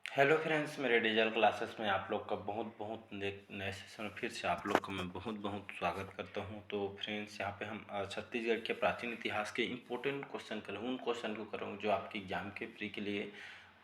Hello friends, मेरे digital classes में आप लोग का बहुत बहुत नए सेशन में फिर से आप लोग का मैं बहुत बहुत स्वागत करता हूं। तो फ्रेंड्स, यहाँ पे हम छत्तीसगढ़ के प्राचीन इतिहास के इम्पोर्टेंट क्वेश्चन करें, उन क्वेश्चन को करूँगा जो आपके एग्जाम के प्री के लिए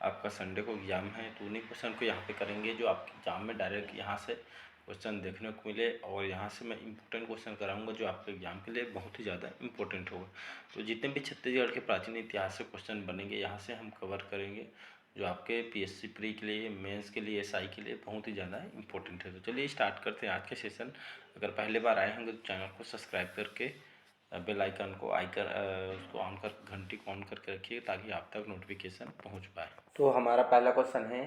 आपका संडे को एग्जाम है, तो उन्हीं क्वेश्चन को यहाँ पे करेंगे जो आपके एग्जाम में डायरेक्ट यहाँ से क्वेश्चन देखने को मिले। और यहाँ से मैं इम्पोर्टेंट क्वेश्चन कराऊंगा जो आपके एग्जाम के लिए बहुत ही ज़्यादा इंपॉर्टेंट होगा। तो जितने भी छत्तीसगढ़ के प्राचीन इतिहास से क्वेश्चन बनेंगे यहाँ से हम कवर करेंगे, जो आपके पीएससी प्री के लिए, मेंस के लिए, एसआई के लिए बहुत ही ज़्यादा इंपॉर्टेंट है। तो चलिए स्टार्ट करते हैं आज के सेशन। अगर पहले बार आए होंगे तो चैनल को सब्सक्राइब करके बेल आइकन को उसको ऑन कर, घंटी को ऑन करके रखिए ताकि आप तक नोटिफिकेशन पहुंच पाए। तो हमारा पहला क्वेश्चन है,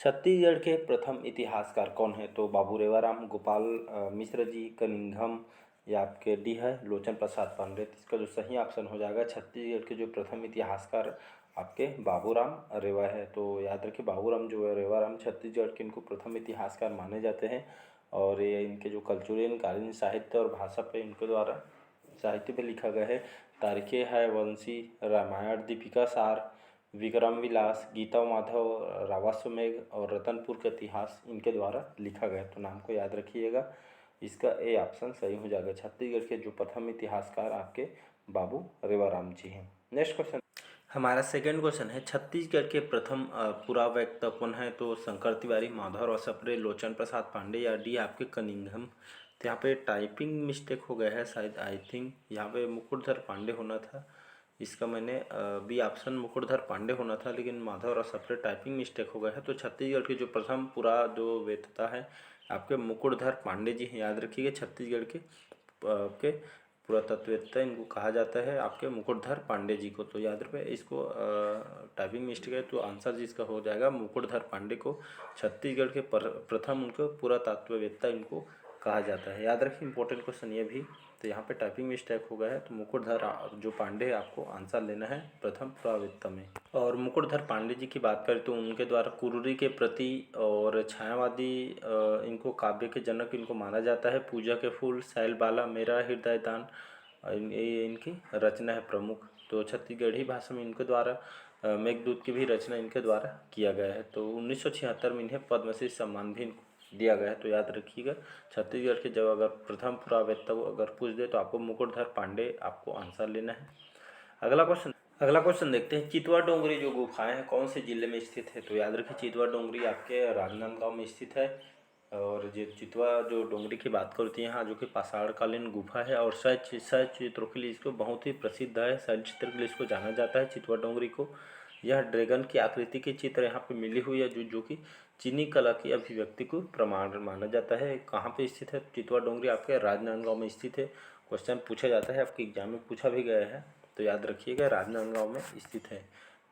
छत्तीसगढ़ के प्रथम इतिहासकार कौन है? तो बाबू रेवाराम, गोपाल मिश्र जी, कनिंघम, या आपके डी है लोचन प्रसाद पांडे। इसका जो सही ऑप्शन हो जाएगा छत्तीसगढ़ के जो प्रथम इतिहासकार आपके बाबूराम रेवा है। तो याद रखिए बाबूराम जो है रेवाराम छत्तीसगढ़ के इनको प्रथम इतिहासकार माने जाते हैं। और ये इनके जो कल्चुरल कालीन साहित्य और भाषा पे इनके द्वारा साहित्य पे लिखा गया है। तारीखें है वंशी, रामायण, दीपिका सार, विक्रम विलास, गीता माधव, रावास्वमेघ और रतनपुर का इतिहास इनके द्वारा लिखा गया। तो नाम को याद रखिएगा, इसका ए ऑप्शन सही हो जाएगा। छत्तीसगढ़ के जो प्रथम इतिहासकार आपके बाबू रेवाराम जी हैं। नेक्स्ट क्वेश्चन, हमारा सेकंड क्वेश्चन है, छत्तीसगढ़ के प्रथम पुरावक्ता कौन है? तो शंकर तिवारी, माधवराव सप्रे, लोचन प्रसाद पांडे, या डी आपके कनिंघम। तो यहाँ पे टाइपिंग मिस्टेक हो गया है शायद, आई थिंक यहाँ पे मुकुटधर पांडे होना था। इसका मैंने बी ऑप्शन मुकुटधर पांडे होना था, लेकिन माधवराव सप्रे टाइपिंग मिस्टेक हो गया है। तो छत्तीसगढ़ के जो प्रथम पुरा जो वेत्ता है आपके मुकुटधर पांडे जी हैं। याद रखिएगा छत्तीसगढ़ के आपके पुरातत्ववेत्ता इनको कहा जाता है आपके मुकुटधर पांडे जी को। तो याद रखें, इसको टाइपिंग मिस्टेक है तो आंसर जिसका हो जाएगा मुकुटधर पांडे को छत्तीसगढ़ के प्रथम उनको पुरातत्ववेत्ता इनको कहा जाता है। याद रखिए इंपॉर्टेंट क्वेश्चन ये भी। तो यहाँ पे टाइपिंग मिस्टेक हो गया है, तो मुकुटधर जो पांडे है आपको आंसर लेना है प्रथम पुरातत्व में। और मुकुटधर पांडे जी की बात करें तो उनके द्वारा कुरुरी के प्रति और छायावादी इनको काव्य के जनक इनको माना जाता है। पूजा के फूल, शैलबाला, मेरा हृदय दान, ये इनकी रचना है प्रमुख। तो छत्तीसगढ़ी भाषा में इनके द्वारा मेघदूत की भी रचना इनके द्वारा किया गया है। तो 1976 में इन्हें पद्मश्री सम्मान भी दिया गया है। तो याद रखिएगा छत्तीसगढ़ के जब अगर प्रथम पुरातत्व अगर पूछ दे तो आपको मुकुटधर पांडे आपको आंसर लेना है। अगला क्वेश्चन देखते हैं, चितवा डोंगरी जो गुफाएं हैं कौन से जिले में स्थित है? तो याद रखिए चितवा डोंगरी आपके राजनांदगांव में स्थित है। और जो चितवा जो डोंगरी की बात करते हैं यहाँ जो कि पाषाणकालीन गुफा है और शैल चित्रों के लिए इसको बहुत ही प्रसिद्ध है, शैल चित्र के लिए इसको जाना जाता है चितवा डोंगरी को। यह ड्रैगन की आकृति के चित्र यहाँ पे मिली हुई है जो कि चीनी कला की अभिव्यक्ति को प्रमाण माना जाता है। कहाँ पे स्थित है? चितवा डोंगरी आपके राजनांदगांव में स्थित है। क्वेश्चन पूछा जाता है, आपके एग्जाम में पूछा भी गया है। तो याद रखिएगा राजनांदगांव में स्थित है।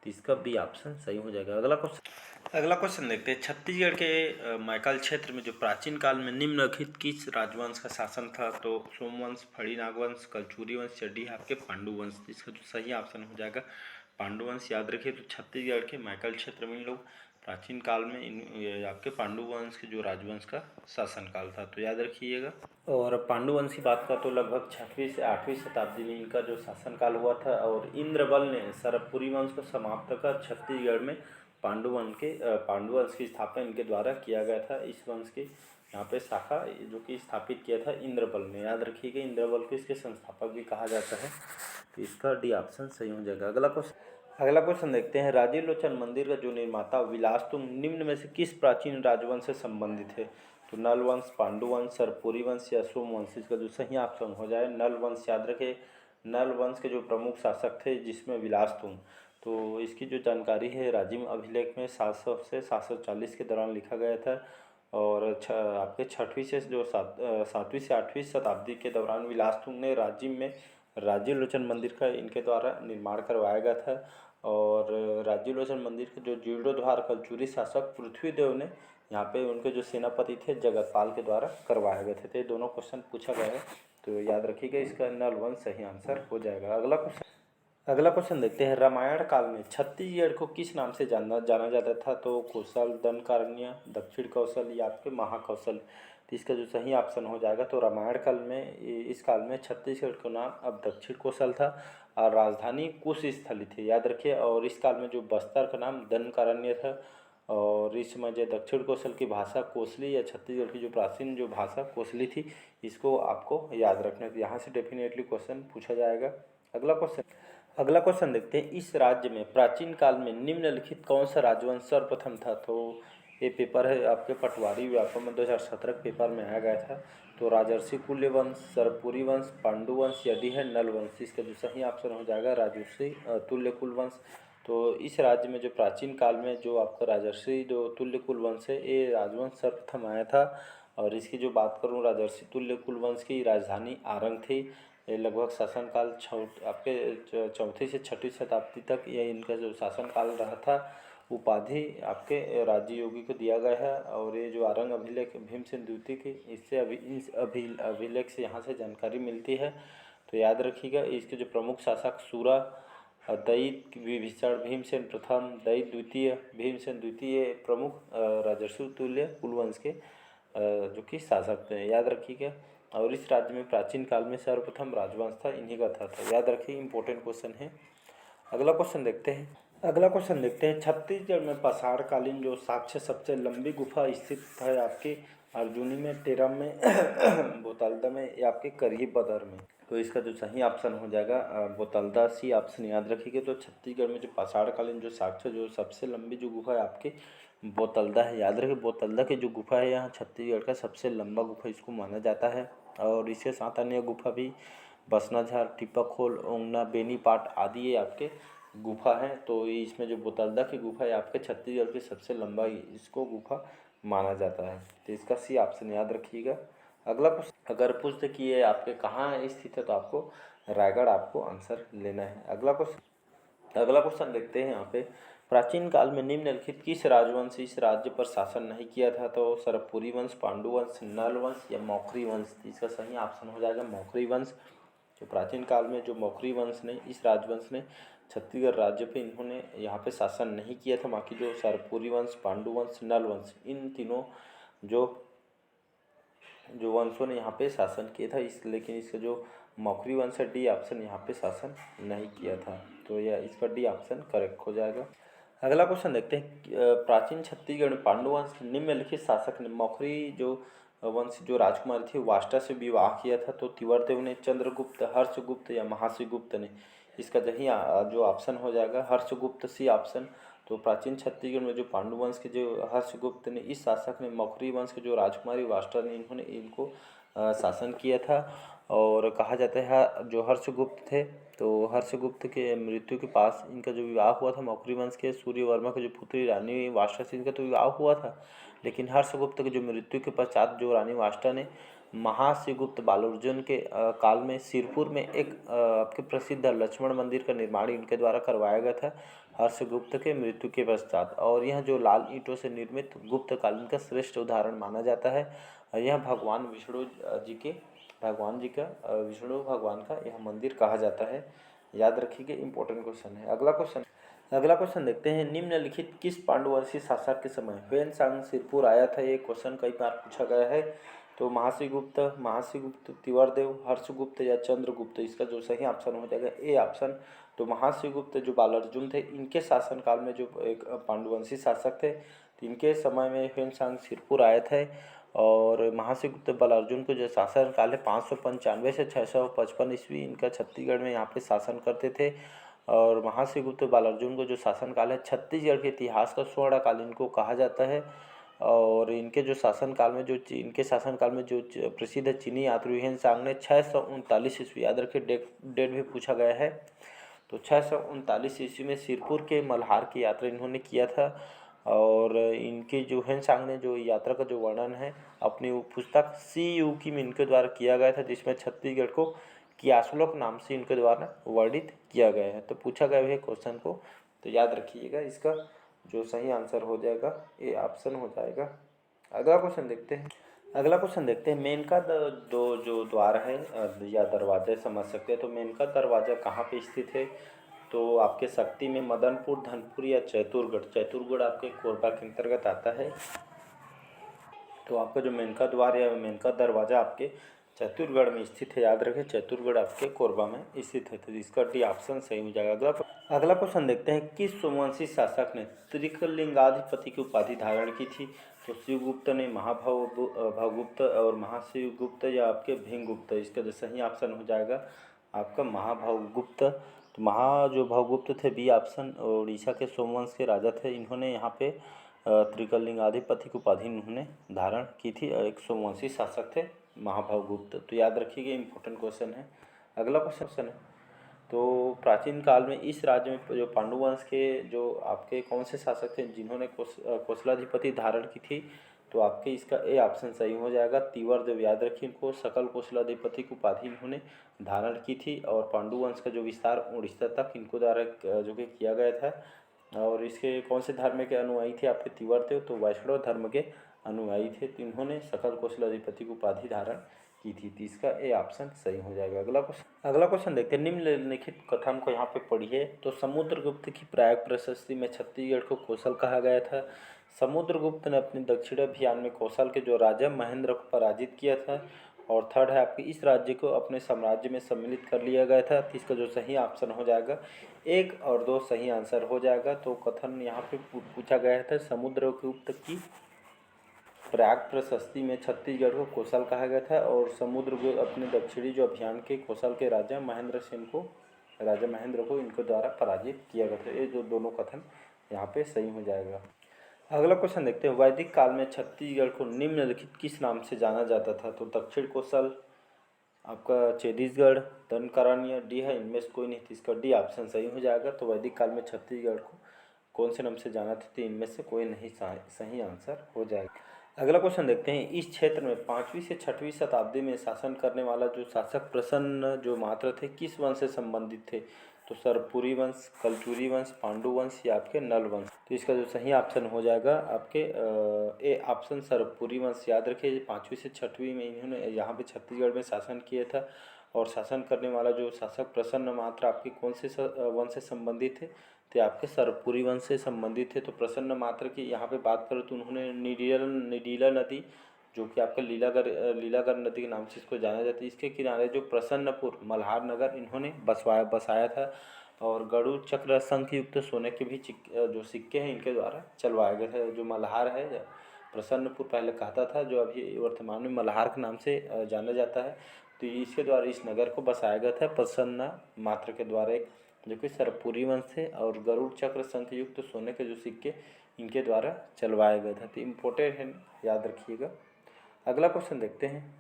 तो इसका बी ऑप्शन सही हो जाएगा। अगला क्वेश्चन देखते हैं, छत्तीसगढ़ के मैकल क्षेत्र में जो प्राचीन काल में निम्नलिखित किस राजवंश का शासन था? तो सोमवंश, फड़ी नागवंश, कलचुरी वंश, या डी आपके पांडु वंश। इसका जो सही ऑप्शन हो जाएगा पांडु वंश। याद रखिए तो छत्तीसगढ़ के मैकल क्षेत्र में इन लोग प्राचीन काल में ये आपके पांडु वंश के जो राजवंश का शासन काल था। तो याद रखिएगा। और पांडुवंश की बात का तो लगभग 6वीं से 8वीं शताब्दी में इनका जो शासनकाल हुआ था। और इंद्रबल ने सरपुरी वंश को समाप्त कर छत्तीसगढ़ में पांडुवंश की स्थापना इनके द्वारा किया गया था। इस वंश की यहाँ पे शाखा जो कि स्थापित किया था इंद्रबल ने। याद रखिएगा इंद्रबल को इसके संस्थापक भी कहा जाता है। तो इसका डी ऑप्शन सही हो जाएगा। अगला क्वेश्चन देखते हैं, राजीव लोचन मंदिर का जो निर्माता विलासतुंग निम्न में से किस प्राचीन राजवंश से संबंधित है? तो नल वंश, पांडु वंश, सरपुरी वंश, या सोमवंश। इसका जो सही ऑप्शन हो जाए नल वंश। याद रखें नल वंश के जो प्रमुख शासक थे जिसमें विलासतुंग। तो इसकी जो जानकारी है राजिम अभिलेख में 700 से 740 के दौरान लिखा गया था। और आपके 6वीं से जो 7वीं से 8वीं शताब्दी के दौरान विलासतुंग ने राजिम में राजीव लोचन मंदिर का इनके द्वारा निर्माण करवाया गया था। और राजीव लोचन मंदिर के जो जीर्णोद्धार कलचुरी शासक पृथ्वीदेव ने यहाँ पे उनके जो सेनापति थे जगतपाल के द्वारा करवाए गए थे। तो ये दोनों क्वेश्चन पूछा गया है, तो याद रखिएगा इसका नल वंश सही आंसर हो जाएगा। अगला क्वेश्चन देखते हैं, रामायण काल में छत्तीसगढ़ को किस नाम से जाना जाता था? तो कौशल, दंडकारण्य, दक्षिण कौशल, या आपके महाकौशल। तो इसका जो सही ऑप्शन हो जाएगा तो रामायण काल में इस काल में छत्तीसगढ़ का नाम अब दक्षिण कौशल था और राजधानी कुश स्थली थी। याद रखिए। और इस काल में जो बस्तर का नाम दंडकारण्य था और इस समय जो दक्षिण कौशल की भाषा कोसली या छत्तीसगढ़ की जो प्राचीन जो भाषा कोसली थी, इसको आपको याद रखना है। यहाँ से डेफिनेटली क्वेश्चन पूछा जाएगा। अगला क्वेश्चन देखते हैं, इस राज्य में प्राचीन काल में निम्नलिखित कौन सा राजवंश सर्वप्रथम था। तो ये पेपर है आपके पटवारी व्याकरण में 2017 पेपर में आया गया था। तो राजर्षि कुल्य वंश, सरपुरी वंश, पांडु वंश, यदि है नल वंश। इसका जो सही ऑप्शन हो जाएगा राजर्षि तुल्य कुल वंश। तो इस राज्य में जो प्राचीन काल में जो आपका राजर्षि जो तुल्य कुल वंश है, ये राजवंश सर्वप्रथम आया था। और इसकी जो बात करूँ, राजर्षि तुल्य कुल वंश की राजधानी आरंग थी। ये लगभग शासनकाल आपके चौथी से छठी शताब्दी तक ये इनका जो शासनकाल रहा था। उपाधि आपके राज्य योगी को दिया गया है। और ये जो आरंग अभिलेख भीमसेन द्वितीय की, इससे इस अभिलेख से यहाँ से जानकारी मिलती है। तो याद रखिएगा, इसके जो प्रमुख शासक सूरा, दयित विभीषण, भीमसेन प्रथम, दयित द्वितीय, भीमसेन द्वितीय प्रमुख राजर्षि तुल्य कुलवंश के जो कि शासक थे, याद रखिएगा। और इस राज्य में प्राचीन काल में सर्वप्रथम राजवंश था, इन्हीं का था। तो याद रखिए, इंपॉर्टेंट क्वेश्चन है। अगला क्वेश्चन देखते हैं, छत्तीसगढ़ में पाषाण कालीन जो साक्ष्य सबसे लंबी गुफा स्थित है आपकी अर्जुनी में, टेरम में, बोतालदा में या आपके करही बदर में। तो इसका जो सही ऑप्शन हो जाएगा बोतालदा, सी ऑप्शन याद रखिएगा। तो छत्तीसगढ़ में जो पाषाण कालीन जो साक्ष्य जो सबसे लंबी जो गुफा है आपकी बोतलदा है, याद रखिए। बोतलदा की जो गुफा है यहाँ छत्तीसगढ़ का सबसे लंबा गुफा इसको माना जाता है। और इसके साथ अन्य गुफा भी बसनाझार, टिपा-खोल, ओंगना, बेनीपाट आदि ये आपके गुफा हैं। तो इसमें जो बोतलदा की गुफा है आपके छत्तीसगढ़ की सबसे लंबा इसको गुफा माना जाता है। तो इसका सी ऑप्शन याद रखिएगा। अगला क्वेश्चन, अगर पूछते कि ये आपके कहाँ स्थित है, तो आपको रायगढ़ आपको आंसर लेना है। अगला क्वेश्चन देखते हैं यहाँ पे, प्राचीन काल में निम्नलिखित किस राजवंश इस राज्य पर शासन नहीं किया था। तो सरपुरी वंश, पांडु वंश, नल वंश या मौखरी वंश। इसका सही ऑप्शन हो जाएगा मौखरी वंश। जो प्राचीन काल में जो मौखरी वंश ने, इस राजवंश ने छत्तीसगढ़ राज्य पे इन्होंने यहाँ पे शासन नहीं किया था। बाकी जो सरपुरी वंश, पांडु वंश, नल वंश, इन तीनों जो वंशों ने यहाँ पे शासन किया था। लेकिन इसका जो मौखरी वंश है, डी ऑप्शन यहाँ पे शासन नहीं किया था। तो यह इसका डी ऑप्शन करेक्ट हो जाएगा। अगला क्वेश्चन देखते हैं, प्राचीन छत्तीसगढ़ में पांडु वंश के निम्नलिखित शासक ने मौखरी जो वंश जो राजकुमारी थी वाष्टा से विवाह किया था। तो तिवरदेव ने, चंद्रगुप्त, हर्षगुप्त या महाश्रीगुप्त ने। इसका सही जो ऑप्शन हो जाएगा हर्षगुप्त, सी ऑप्शन। तो प्राचीन छत्तीसगढ़ में जो पांडु वंश के जो हर्षगुप्त ने, इस शासक ने मौखरी वंश के जो राजकुमारी वाष्टा ने इन्होंने इनको शासन किया था। और कहा जाता है जो हर्षगुप्त थे, तो हर्षगुप्त के मृत्यु के पास इनका जो विवाह हुआ था मौखरी वंश के सूर्यवर्मा की जो पुत्री रानी वाष्टा से इनका तो विवाह हुआ था। लेकिन हर्षगुप्त की जो मृत्यु के पश्चात जो रानी वाष्टा ने महाश्रीगुप्त बालार्जुन के काल में सिरपुर में एक आपके प्रसिद्ध लक्ष्मण मंदिर का निर्माण इनके द्वारा करवाया गया था हर्षगुप्त के मृत्यु के पश्चात। और यह जो लाल ईंटों से निर्मित गुप्त कालीन का श्रेष्ठ उदाहरण माना जाता है। यह विष्णु भगवान का यह मंदिर कहा जाता है। याद रखिए, इंपॉर्टेंट क्वेश्चन है। अगला क्वेश्चन देखते हैं, निम्नलिखित किस पांडुवंशी शासक के समय ह्वेन-सांग सिरपुर आया था। ये क्वेश्चन कई बार पूछा गया है। तो महाश्रीगुप्त, तिवरदेव, हर्षगुप्त या चंद्रगुप्त। इसका जो सही ऑप्शन हो जाएगा ए ऑप्शन। तो महाश्रीगुप्त जो बालार्जुन थे, इनके शासनकाल में जो एक पांडुवंशी शासक थे, तो इनके समय में ह्वेन-सांग सिरपुर आए थे। और महाश्रीगुप्त बालार्जुन को जो शासनकाल है 595 से 655 ईस्वी इनका छत्तीसगढ़ में यहाँ पे शासन करते थे। और महाश्रीगुप्त बालार्जुन को जो शासनकाल है छत्तीसगढ़ के इतिहास का स्वर्णकाल इनको कहा जाता है। और इनके शासनकाल में जो प्रसिद्ध चीनी यात्री ह्वेन-सांग ने 639 ईस्वी, याद रखिए डेट भी पूछा गया है। तो 639 ईस्वी में सिरपुर के मल्हार की यात्रा इन्होंने किया था। और इनकी जो ह्वेन-सांग ने जो यात्रा का जो वर्णन है अपनी पुस्तक सी यू की में इनके द्वारा किया गया था, जिसमें छत्तीसगढ़ को कियासुलक नाम से इनके द्वारा वर्णित किया गया है। तो पूछा गया है क्वेश्चन को, तो याद रखिएगा। इसका जो सही आंसर हो जाएगा ये ऑप्शन हो जाएगा। अगला क्वेश्चन देखते हैं, मेनका दो जो द्वार है या दरवाजा समझ सकते हैं। तो मेनका दरवाजा कहाँ पे स्थित है। तो आपके शक्ति में मदनपुर, धनपुर या चैतुरगढ़ आपके कोरबा के अंतर्गत आता है। तो आपका जो मेनका द्वार या मेनका दरवाजा आपके चैतुरगढ़ में स्थित है। याद रखें, चैतुरगढ़ आपके कोरबा में स्थित है। तो इसका डी ऑप्शन सही हो जाएगा। अगला क्वेश्चन देखते हैं, किस सोमवंशी शासक ने त्रिकलिंगाधिपति की उपाधि धारण की थी? तो शिवगुप्त ने, महाभवगुप्त और महाशिवगुप्त या आपके भीमगुप्त? इसका जो सही ऑप्शन हो जाएगा आपका महाभवगुप्त। तो जो भवगुप्त थे बी ऑप्शन, उड़ीसा के सोमवंश के राजा थे। इन्होंने यहाँ पे त्रिकलिंगाधिपति की उपाधि इन्होंने धारण की थी। एक सोमवंशी शासक थे महाभवगुप्त। तो याद रखिएगा, इंपॉर्टेंट क्वेश्चन है। अगला क्वेश्चन है, तो प्राचीन काल में इस राज्य में जो पांडु वंश के जो आपके कौन से शासक थे जिन्होंने कौशलाधिपति धारण की थी? तो आपके इसका ए ऑप्शन सही हो जाएगा, तीवरदेव। याद रखिए इनको, सकल कौशलाधिपति की उपाधि इन्होंने धारण की थी। और पांडु वंश का जो विस्तार उड़ीसा तक इनको द्वारा जो कि किया गया था। और इसके कौन से धर्म के अनुयायी थे आपके तीवरदेव? तो वैष्णव धर्म के अनुयायी थे। तो इन्होंने सकल कौशलाधिपति की उपाधि धारण की थी। तो इसका ए ऑप्शन सही हो जाएगा। अगला क्वेश्चन देखते हैं, निम्नलिखित कथन को यहाँ पे पढ़िए। तो समुद्रगुप्त की प्रयाग प्रशस्ति में छत्तीसगढ़ को कौशल कहा गया था। समुद्रगुप्त ने अपने दक्षिण अभियान में कौशल के जो राजा महेंद्र को पराजित किया था। और थर्ड है आपकी, इस राज्य को अपने साम्राज्य में सम्मिलित कर लिया गया था। तो इसका जो सही ऑप्शन हो जाएगा, 1 और 2 सही आंसर हो जाएगा। तो कथन यहाँ पे पूछा गया था, समुद्रगुप्त की प्रयाग प्रशस्ति में छत्तीसगढ़ को कौशल कहा गया था। और समुद्रगुप्त अपने दक्षिणी जो अभियान के कौशल के राजा महेंद्र को इनके द्वारा पराजित किया गया था। ये जो दोनों कथन यहाँ पे सही हो जाएगा। अगला क्वेश्चन देखते हैं, वैदिक काल में छत्तीसगढ़ को निम्नलिखित किस नाम से जाना जाता था? तो दक्षिण कौशल, आपका छत्तीसगढ़, दनकारण्य, डी है इनमें से कोई नहीं। तो इसका डी ऑप्शन सही हो जाएगा। तो वैदिक काल में छत्तीसगढ़ को कौन से नाम से जाना था? तो इनमें से कोई नहीं सही आंसर हो जाएगा। अगला क्वेश्चन देखते हैं, इस क्षेत्र में 5वीं से 6वीं शताब्दी में शासन करने वाला जो शासक प्रसन्न जो मात्र थे किस वंश से संबंधित थे? तो सरपुरी वंश, कलचुरी वंश, पांडु वंश या आपके नल वंश? तो इसका जो सही ऑप्शन हो जाएगा आपके ए ऑप्शन सरपुरी वंश। याद रखिए 5वीं से 6वीं में इन्होंने यहाँ पे छत्तीसगढ़ में शासन किया था। और शासन करने वाला जो शासक प्रसन्न मात्र आपके कौन से वंश से संबंधित थे? तो आपके सरपुरी वंश से संबंधित थे। तो प्रसन्न मात्र की यहाँ पे बात करें तो उन्होंने निडीला नदी, जो कि आपका लीलागर नदी के नाम से इसको जाना जाता है, इसके किनारे जो प्रसन्नपुर मल्हार नगर इन्होंने बसाया था। और गरुड़ चक्र शंख युक्त सोने के भी जो सिक्के हैं इनके द्वारा चलवाए गए थे। जो मल्हार है, प्रसन्नपुर पहले कहता था, जो अभी वर्तमान में मल्हार के नाम से जाना जाता है। तो इसके द्वारा इस नगर को बसाया गया था प्रसन्न मात्र के द्वारा, एक जो कि सरपुरी वंश थे। और गरुड़ चक्र शंख युक्त सोने के जो सिक्के इनके द्वारा चलवाया गया था। तो इम्पोर्टेंट है, याद रखिएगा। अगला क्वेश्चन देखते हैं।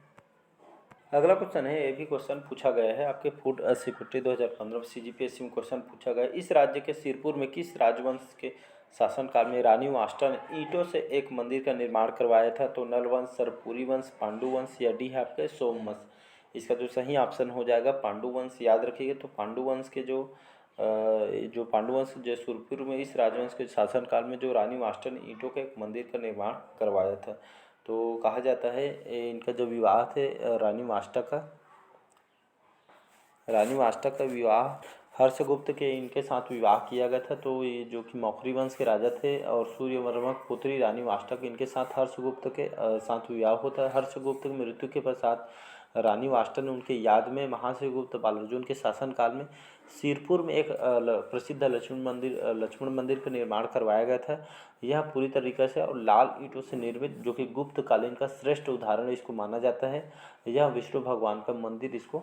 अगला क्वेश्चन है, ये भी क्वेश्चन पूछा गया है आपके फूड सिक्योरिटी 2015 CGPSC में क्वेश्चन पूछा गया है। इस राज्य के सिरपुर में किस राजवंश के शासनकाल में रानी वाष्टा ने ईंटों से एक मंदिर का निर्माण करवाया था? तो नल वंश, सरपुरी वंश, पांडु वंश या डी है आपके सोमवंश? इसका जो सही ऑप्शन हो जाएगा पांडु वंश। याद रखिएगा, तो पांडु वंश के जो पांडु वंश जो सुरपुर में इस राजवंश के शासनकाल में जो रानी वाष्टा ने ईंटों के एक मंदिर का निर्माण करवाया था। तो कहा जाता है इनका जो विवाह थे रानी वाष्टा का विवाह हर्षगुप्त के इनके साथ विवाह किया गया था। तो ये जो कि मौखरी वंश के राजा थे और सूर्यवर्मा की पुत्री रानी वाष्टा के इनके साथ हर्षगुप्त के साथ विवाह होता है। हर्षगुप्त की मृत्यु के पश्चात रानी वाष्टा ने उनके याद में महाशिवगुप्त बालार्जुन के शासनकाल में सिरपुर में एक प्रसिद्ध लक्ष्मण मंदिर का निर्माण करवाया गया था। यह पूरी तरीके से और लाल ईंटों से निर्मित, जो कि गुप्त कालीन का श्रेष्ठ उदाहरण इसको माना जाता है। यह विष्णु भगवान का मंदिर इसको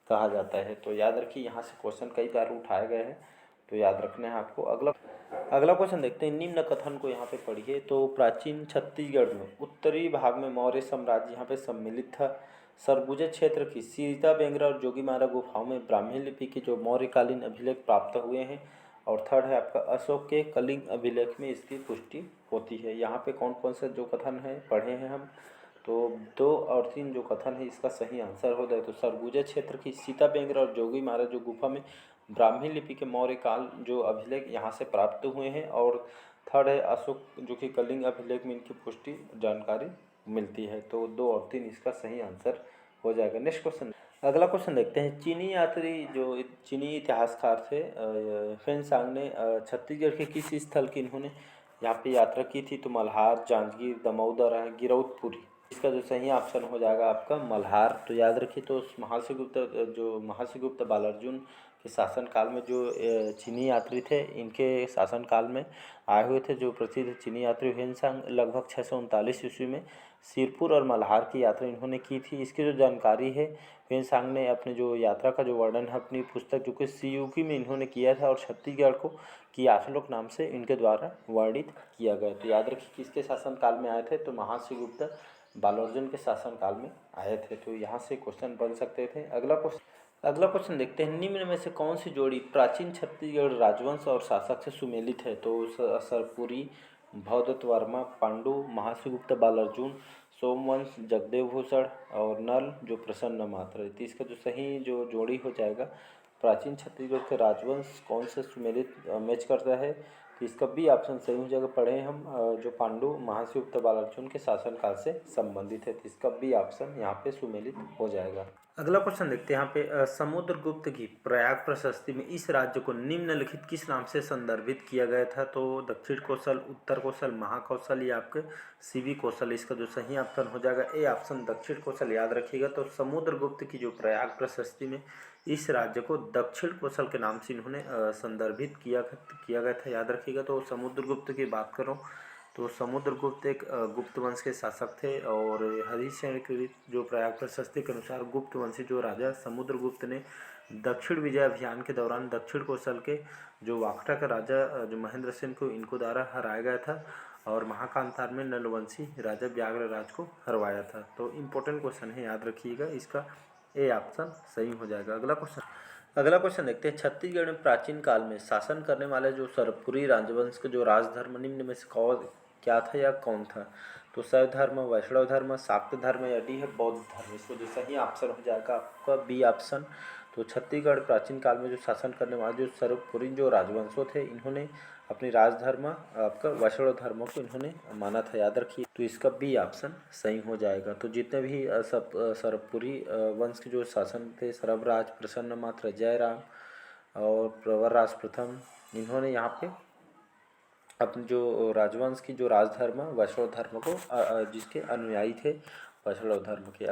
कहा जाता है। तो याद रखिए, यहाँ से क्वेश्चन कई बार उठाए गए हैं, तो याद रखना है आपको। अगला क्वेश्चन देखते हैं, निम्न कथन को यहाँ पे पढ़िए। तो प्राचीन छत्तीसगढ़ में उत्तरी भाग में मौर्य साम्राज्य यहाँ पे सम्मिलित था। सरगुजा क्षेत्र की सीता बेंगरा और जोगीमारा गुफाओं में ब्राह्मी लिपि के जो मौर्यकालीन अभिलेख प्राप्त हुए हैं। और थर्ड है आपका अशोक के कलिंग अभिलेख में इसकी पुष्टि होती है। यहाँ पे कौन कौन से जो कथन है पढ़े हैं हम? तो 2 और 3 जो कथन है इसका सही आंसर हो जाए। तो सरगुजा क्षेत्र की सीता बेंगरा और जोगीमारा जो गुफा में ब्राह्मी लिपि के मौर्य काल जो अभिलेख यहाँ से प्राप्त हुए हैं। और थर्ड है अशोक, जो कि कलिंग अभिलेख में इनकी पुष्टि जानकारी मिलती है। तो 2 और 3 इसका सही आंसर हो जाएगा। नेक्स्ट क्वेश्चन, अगला क्वेश्चन देखते हैं। चीनी इतिहासकार थे फेंगसांग ने छत्तीसगढ़ के किस स्थल की इन्होंने यहाँ पे यात्रा की थी? तो मल्हार, जांजगीर, दमोदर है, गिरौदपुरी? इसका जो सही ऑप्शन हो जाएगा आपका मल्हार। तो याद रखिए, तो महाशिवगुप्त बालार्जुन के शासनकाल में जो चीनी यात्री थे, इनके शासनकाल में आए हुए थे जो प्रसिद्ध चीनी यात्री ह्वेनसांग लगभग 639 ईस्वी में सिरपुर और मल्हार की यात्रा इन्होंने की थी। इसकी जो जानकारी है, ह्वेनसांग ने अपने जो यात्रा का जो वर्णन है अपनी पुस्तक जो कि सीयूकी में इन्होंने किया था और छत्तीसगढ़ को कियासलोक नाम से इनके द्वारा वर्णित किया गया। तो याद रखिए किसके शासनकाल में आए थे, तो महाश्रीगुप्त बालोर्जुन के शासनकाल में आए थे। तो यहाँ से क्वेश्चन बन सकते थे। अगला क्वेश्चन देखते हैं, निम्न में से कौन सी जोड़ी प्राचीन छत्तीसगढ़ राजवंश और शासक से सुमेलित है। तो सरपुरी, भवदत्त वर्मा, पांडु, महाश्रीगुप्त बालार्जुन, सोमवंश, जगदेव भूषण और नल जो प्रसन्न मात्र है। तो इसका जो सही जो जोड़ी हो जाएगा, प्राचीन छत्तीसगढ़ के राजवंश कौन से सुमेलित मैच करता है, तो इसका बी ऑप्शन सही हो जाएगा। पढ़े हम जो पांडु महाश्रीगुप्त बालार्जुन के शासनकाल से संबंधित है, तो इसका बी ऑप्शन यहाँ पे सुमेलित हो जाएगा। अगला क्वेश्चन देखते हैं यहाँ पे, समुद्रगुप्त की प्रयाग प्रशस्ति में इस राज्य को निम्नलिखित किस नाम से संदर्भित किया गया था। तो दक्षिण कौशल, उत्तर कौशल, महाकौशल या आपके सीवी कौशल। इसका जो सही ऑप्शन हो जाएगा ए ऑप्शन दक्षिण कौशल। याद रखिएगा, तो समुद्रगुप्त की जो प्रयाग प्रशस्ति में इस राज्य को दक्षिण कौशल के नाम से इन्होंने संदर्भित किया गया था। याद रखिएगा, तो समुद्रगुप्त की बात करूँ तो समुद्रगुप्त एक गुप्त वंश के शासक थे और हरिशचंद्र की जो प्रयाग प्रशस्ति के अनुसार गुप्त वंशी जो राजा समुद्रगुप्त ने दक्षिण विजय अभियान के दौरान दक्षिण कौशल के जो वाकटा का राजा जो महेंद्र सेन को इनको द्वारा हराया गया था और महाकांतार में नलवंशी राजा व्याघ्रराज को हरवाया था। तो इम्पोर्टेंट क्वेश्चन है, याद रखिएगा, इसका ए ऑप्शन सही हो जाएगा। अगला क्वेश्चन देखते हैं, छत्तीसगढ़ में प्राचीन काल में शासन करने वाले जो सरपुरी राजवंश का जो राजधर्म निम्न में से क्या था या कौन था। तो शैव धर्म, वैष्णव धर्म, शाक्त धर्म या डी है बौद्ध धर्म। इसको जो सही ऑप्शन हो जाएगा आपका बी ऑप्शन। तो छत्तीसगढ़ प्राचीन काल में जो शासन करने वाले जो सरपुरी जो राजवंशों थे, इन्होंने अपनी राजधर्म आपका वैष्णव धर्म को इन्होंने माना था। याद रखिए, तो इसका बी ऑप्शन सही हो जाएगा। तो जितने भी सब सरपुरी वंश के जो शासन थे, सरभराज, प्रसन्न मात्र, जयराम और प्रवरराज प्रथम, इन्होंने यहाँ पे अपने जो राजवंश की जो राजधर्म वैष्णव धर्म को जिसके अनुयायी थे वैष्णव धर्म के।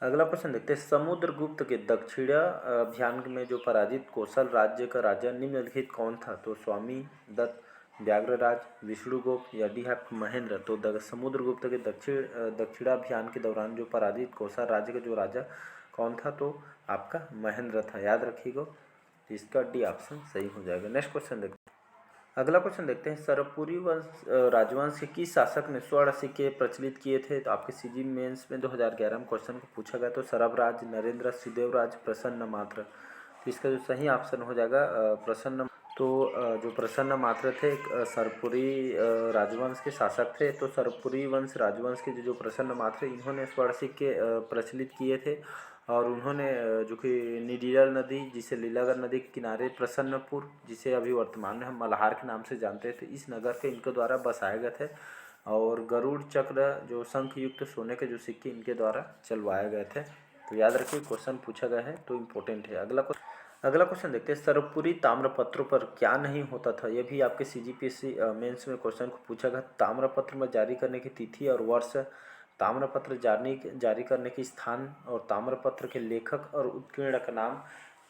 अगला प्रश्न देखते हैं, समुद्रगुप्त के दक्षिण अभियान में जो पराजित कौशल राज्य का राजा निम्नलिखित कौन था। तो स्वामी दत्त, व्याघ्रराज, विष्णुगुप्त या डी है महेंद्र। तो समुद्रगुप्त के दक्षिणाभियान के दौरान जो पराजित कौशल राज्य का जो राजा कौन था, तो आपका महेंद्र था। याद रखिएगा, इसका डी ऑप्शन सही हो जाएगा। नेक्स्ट क्वेश्चन देखते हैं। अगला क्वेश्चन देखते हैं, सरपुरी वंश राजवंश के किस शासक ने स्वर्ण सिक्के प्रचलित किए थे। तो आपके सीजी मेंस में 2011 में क्वेश्चन को पूछा गया। तो सरभराज, नरेंद्र, श्रीदेवराज, प्रसन्न मात्र। तो इसका जो सही ऑप्शन हो जाएगा प्रसन्न। तो जो प्रसन्न मात्र थे सरपुरी राजवंश के शासक थे। तो सरपुरी वंश राजवंश के जो प्रसन्न मात्र, इन्होंने स्वर्ण सिक्के प्रचलित किए थे और उन्होंने जो कि निडीरल नदी, जिसे लीलागर नदी के किनारे प्रसन्नपुर, जिसे अभी वर्तमान में हम मल्हार के नाम से जानते थे, इस नगर के इनके द्वारा बसाए गए थे और गरुड़ चक्र जो शंख युक्त सोने के जो सिक्के इनके द्वारा चलवाए गए थे। तो याद रखिए, क्वेश्चन पूछा गया है तो इम्पोर्टेंट है। अगला क्वेश्चन देखते हैं, सरपुरी ताम्रपत्रों पर क्या नहीं होता था। यह भी आपके सीजीपीएससी मेंस में क्वेश्चन को पूछा गया। ताम्रपत्र में जारी करने की तिथि और वर्ष, ताम्रपत्र जारी करने की स्थान और ताम्रपत्र के लेखक और उत्कीर्ण का नाम,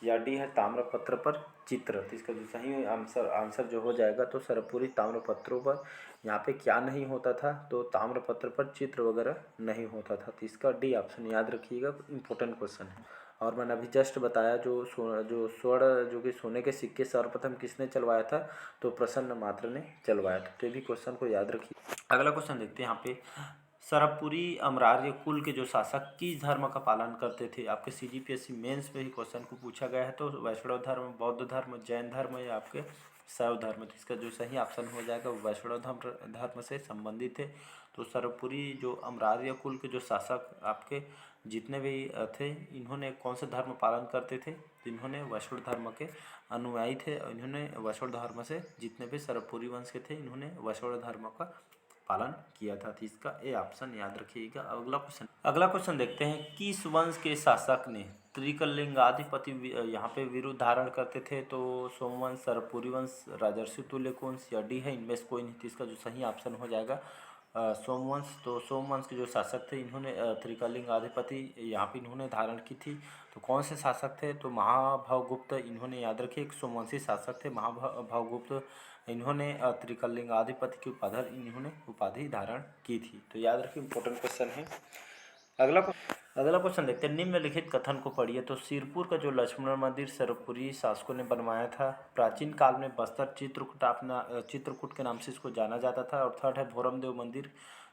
या डी है ताम्रपत्र पर चित्र। तो इसका जो सही आंसर जो हो जाएगा, तो सरपुरी ताम्रपत्रों पर यहाँ पे क्या नहीं होता था, तो ताम्रपत्र पर चित्र वगैरह नहीं होता था। तो इसका डी ऑप्शन याद रखिएगा, इम्पोर्टेंट क्वेश्चन है। और मैंने अभी जस्ट बताया जो स्वर्ण जो कि सोने के सिक्के सर्वप्रथम किसने चलवाया था, तो प्रसन्न मात्र ने चलवाया था। तो ये भी क्वेश्चन को याद रखिए। अगला क्वेश्चन देखते हैं यहाँ पे, सरपुरी अमरार्य कुल के जो शासक किस धर्म का पालन करते थे। आपके सीजीपीएससी मेंस में ही क्वेश्चन को पूछा गया है। तो वैष्णव धर्म, बौद्ध धर्म, जैन धर्म या आपके शैव धर्म। तो इसका जो सही ऑप्शन हो जाएगा वैष्णव धर्म से संबंधित है। तो सरपुरी जो अमरार्य कुल के जो शासक आपके जितने भी थे, इन्होंने कौन सा धर्म पालन करते थे, तो इन्होंने वैष्णव धर्म के अनुयायी थे और इन्होंने वैष्णव धर्म से जितने भी सरपुरी वंश के थे, इन्होंने वैष्णव धर्म का पालन किया था। तो इसका ए ऑप्शन याद रखिएगा। अगला क्वेश्चन देखते हैं, किस वंश के शासक ने त्रिकलिंगाधिपति यहाँ पे विरुद्ध धारण करते थे। तो सोमवंश, सरपुरी वंश, राजर्षि तुल्यकुंश या डी है इनमें से कोई नहीं। तो इसका जो सही ऑप्शन हो जाएगा सोमवंश। तो सोमवंश के जो शासक थे इन्होंने त्रिकलिंग आधिपति यहाँ पे इन्होंने धारण की थी। तो कौन से शासक थे? तो महाभवगुप्त। इन्होंने याद रखिए एक सोमवंशी शासक थे महाभवगुप्त। इन्होंने त्रिकलिंग आधिपति की इन्होंने उपाधि धारण की थी। तो याद रखिए, इंपॉर्टेंट क्वेश्चन है। अगला क्वेश्चन देखते हैं। निम्नलिखित कथन को पढ़िए। तो सिरपुर का जो लक्ष्मण मंदिर सरपुरी शासकों ने बनवाया था। प्राचीन काल में बस्तर चित्रकूट के नाम से इसको जाना जाता था। और थर्ड है भोरमदेव मंदिर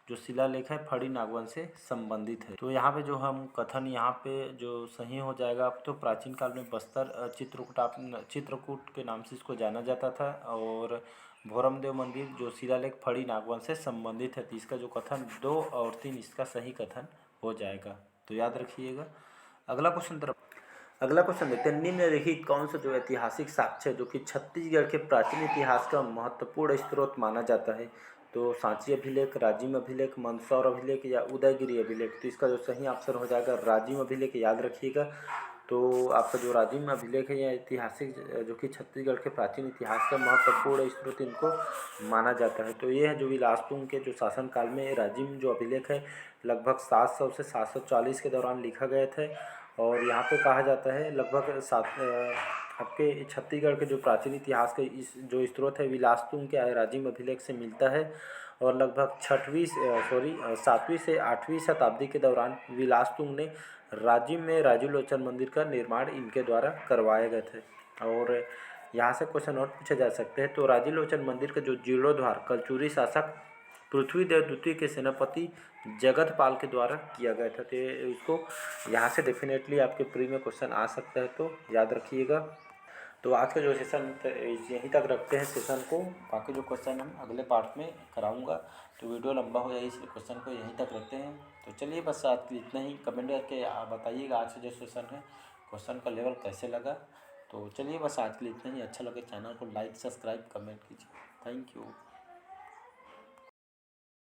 जो शिलालेख है फड़ी नागवन से संबंधित है। तो यहाँ पे जो हम कथन यहाँ पे जो सही हो जाएगा, तो प्राचीन काल में बस्तर चित्रकूट के नाम से इसको जाना जाता था। और भोरमदेव मंदिर जो शिलालेख फड़ी नागवन से संबंधित है। तो इसका जो कथन 2 और 3 इसका सही कथन हो जाएगा। तो याद रखिएगा। अगला क्वेश्चन देखते हैं। निम्नलिखित कौन सा जो ऐतिहासिक साक्ष्य है जो कि छत्तीसगढ़ के प्राचीन इतिहास का महत्वपूर्ण स्रोत माना जाता है? तो सांची अभिलेख, राजिम अभिलेख, मंदसौर अभिलेख या उदयगिरी अभिलेख। तो इसका जो सही आंसर हो जाएगा राजिम अभिलेख। याद रखिएगा। तो आपका जो राजिम अभिलेख है यह ऐतिहासिक जो कि छत्तीसगढ़ के प्राचीन इतिहास का महत्वपूर्ण स्रोत इनको माना जाता है। तो ये है जो विलासतुंग के जो शासनकाल में राजिम जो अभिलेख है लगभग 700 से 740 के दौरान लिखा गया था। और यहाँ पे कहा जाता है लगभग आपके छत्तीसगढ़ के जो प्राचीन इतिहास के इस जो स्रोत है विलासतुंग के राजिम अभिलेख से मिलता है। और लगभग 7वीं से 8वीं शताब्दी के दौरान विलासतुंग ने राजिम में राजूलोचन मंदिर का निर्माण इनके द्वारा करवाए गए थे। और यहाँ से क्वेश्चन और पूछे जा सकते हैं। तो राजूलोचन मंदिर का जो जीर्णोद्धार कलचुरी शासक पृथ्वीदेव द्वितीय के सेनापति जगतपाल के द्वारा किया गया था। तो इसको यहाँ से डेफिनेटली आपके प्री में क्वेश्चन आ सकता है, तो याद रखिएगा। तो आज का जो सेशन यहीं तक रखते हैं सेशन को। बाकी जो क्वेश्चन हम अगले पार्ट में कराऊंगा। तो वीडियो लंबा हो जाए इसलिए क्वेश्चन को यहीं तक रखते हैं। तो चलिए बस आज के इतना ही। कमेंट करके बताइएगा आज का जो सेशन है क्वेश्चन का लेवल कैसे लगा। तो चलिए बस आज के लिए इतना ही। अच्छा लगे चैनल को लाइक सब्सक्राइब कमेंट कीजिए। Thank you.